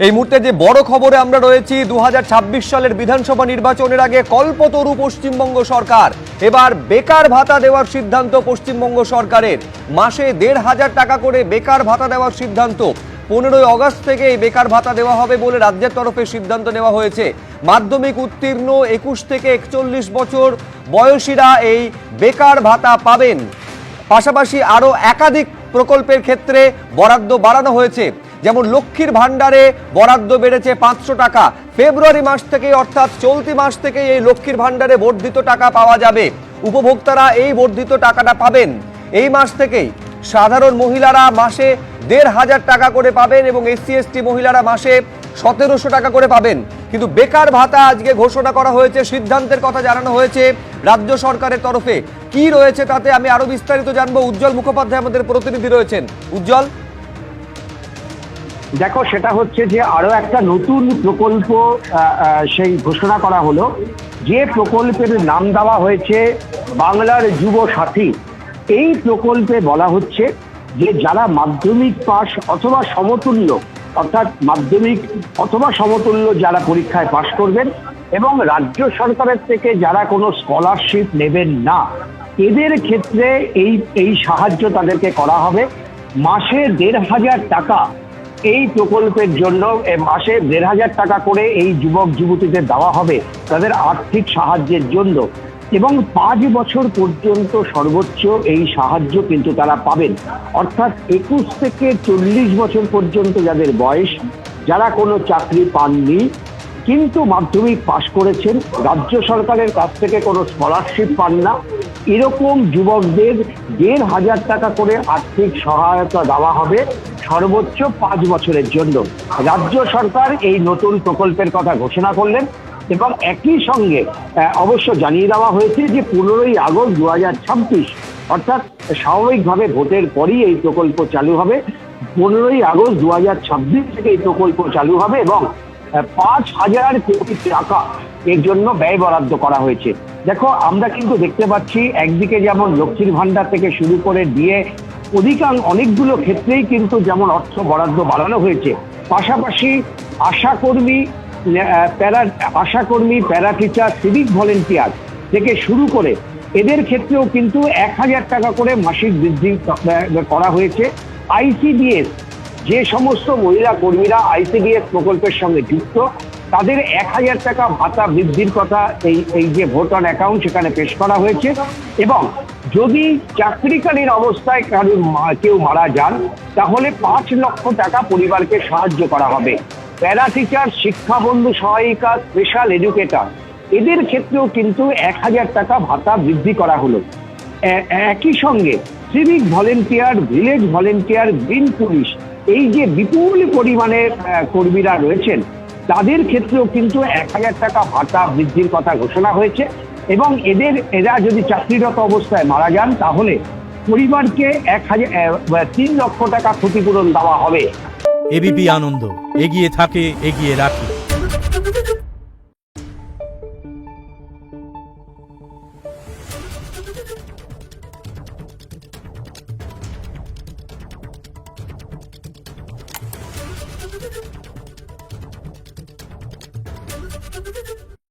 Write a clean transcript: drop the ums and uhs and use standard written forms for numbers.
এই মুহূর্তে যে বড় খবরে আমরা রয়েছি 2026 সালের বিধানসভা নির্বাচনের আগে কল্পতরু পশ্চিমবঙ্গ সরকার। এবার বেকার ভাতা দেওয়ার সিদ্ধান্ত পশ্চিমবঙ্গ সরকারের। মাসে 1,500 টাকা করে বেকার ভাতা দেওয়ার সিদ্ধান্ত। 15ই আগস্ট থেকে এই বেকার ভাতা দেওয়া হবে বলে রাজ্যের তরফে সিদ্ধান্ত নেওয়া হয়েছে। মাধ্যমিক উত্তীর্ণ 21 থেকে 41 বছর বয়সীরা এই বেকার ভাতা পাবেন। পাশাপাশি আরও একাধিক প্রকল্পের ক্ষেত্রে বরাদ্দ বাড়ানো হয়েছে। যেমন লক্ষ্মীর ভান্ডারে বরাদ্দ বেড়েছে 500 টাকা। ফেব্রুয়ারি মাস থেকে অর্থাৎ চলতি মাস থেকে এই লক্ষ্মীর ভান্ডারে বর্ধিত টাকা পাওয়া যাবে। উপভোক্তারা এই বর্ধিত টাকাটা পাবেন। এই মাস থেকেই সাধারণ মহিলারা মাসে 1,500 টাকা করে পাবেন এবং এসসি এসটি মহিলারা মাসে 1,700 টাকা করে পাবেন। কিন্তু বেকার ভাতা আজকে ঘোষণা করা হয়েছে, সিদ্ধান্তের কথা জানানো হয়েছে রাজ্য সরকারের তরফে। কি রয়েছে তাতে আমি আরো বিস্তারিত জানবো। উজ্জ্বল মুখোপাধ্যায় আমাদের প্রতিনিধি রয়েছেন। উজ্জ্বল, দেখো, সেটা হচ্ছে যে আরো একটা নতুন প্রকল্প সেই ঘোষণা করা হলো, যে প্রকল্পের নাম দেওয়া হয়েছে বাংলার যুব সাথী। এই প্রকল্পে বলা হচ্ছে যে যারা মাধ্যমিক পাস অথবা সমতুল্য, অর্থাৎ মাধ্যমিক অথবা সমতুল্য যারা পরীক্ষায় পাশ করবেন এবং রাজ্য সরকারের থেকে যারা কোনো স্কলারশিপ নেবেন না, এদের ক্ষেত্রে এই সাহায্য তাদেরকে করা হবে। মাসে 1,500 টাকা এই প্রকল্পের জন্য মাসে 1,500 টাকা করে এই যুবক যুবতীদের দেওয়া হবে তাদের আর্থিক সাহায্যের জন্য, এবং 5 বছর পর্যন্ত সর্বোচ্চ এই সাহায্য কিন্তু তারা পাবেন। অর্থাৎ 21 থেকে 40 বছর পর্যন্ত যাদের বয়স, যারা কোনো চাকরি পাননি কিন্তু মাধ্যমিক পাশ করেছেন, রাজ্য সরকারের কাছ থেকে কোনো স্কলারশিপ পান না, এরকম যুবকদের 1,500 টাকা করে আর্থিক সহায়তা দেওয়া হবে সর্বোচ্চ 5 বছরের জন্য। রাজ্য সরকার এই নতুন প্রকল্পের কথা ঘোষণা করলেন এবং একই সঙ্গে অবশ্য জানিয়ে দেওয়া হয়েছে যে 15ই আগস্ট 2026, অর্থাৎ স্বাভাবিকভাবে ভোটের পরই এই প্রকল্প চালু হবে। 15ই আগস্ট 2026 থেকে এই প্রকল্প চালু হবে এবং 5,000 কোটি টাকা এর জন্য ব্যয় বরাদ্দ করা হয়েছে। দেখো, আমরা কিন্তু দেখতে পাচ্ছি একদিকে যেমন লক্ষ্মীর ভান্ডার থেকে শুরু করে দিয়ে অনেকগুলো ক্ষেত্রেই কিন্তু যেমন অর্থ বরাদ্দ বাড়ানো হয়েছে, পাশাপাশি আশাকর্মী, প্যারা টিচার, সিভিক ভলেন্টিয়ার থেকে শুরু করে এদের ক্ষেত্রেও কিন্তু 1,000 টাকা করে মাসিক বৃদ্ধি করা হয়েছে। আইসিডিএস, যে সমস্ত মহিলা কর্মীরা আইসিডিএস প্রকল্পের সঙ্গে যুক্ত, তাদের 1,000 টাকা ভাতা বৃদ্ধির কথা এই যে ভোট অন অ্যাকাউন্ট সেখানে পেশ করা হয়েছে। এবং যদি চাকরিকালীন অবস্থায় কেউ মারা যান তাহলে 5 লক্ষ টাকা পরিবারকে সাহায্য করা হবে। প্যারা টিচার, শিক্ষাবন্ধু সহায়িকা, স্পেশাল এডুকেটর, এদের ক্ষেত্রেও কিন্তু 1,000 টাকা ভাতা বৃদ্ধি করা হলো। একই সঙ্গে civic volunteer, village volunteer, green police, এই যে বিপুল পরিমাণে কর্মীরা রয়েছেন তাদের ক্ষেত্রেও কিন্তু 1,000 টাকা ভাতা বৃদ্ধির কথা ঘোষণা হয়েছে। এবং এরা যদি চাকরিরত অবস্থায় মারা যান তাহলে পরিবারকে 3 লক্ষ টাকা ক্ষতিপূরণ দেওয়া হবে। এবিপি আনন্দ, এগিয়ে থাকে, এগিয়ে রাখে।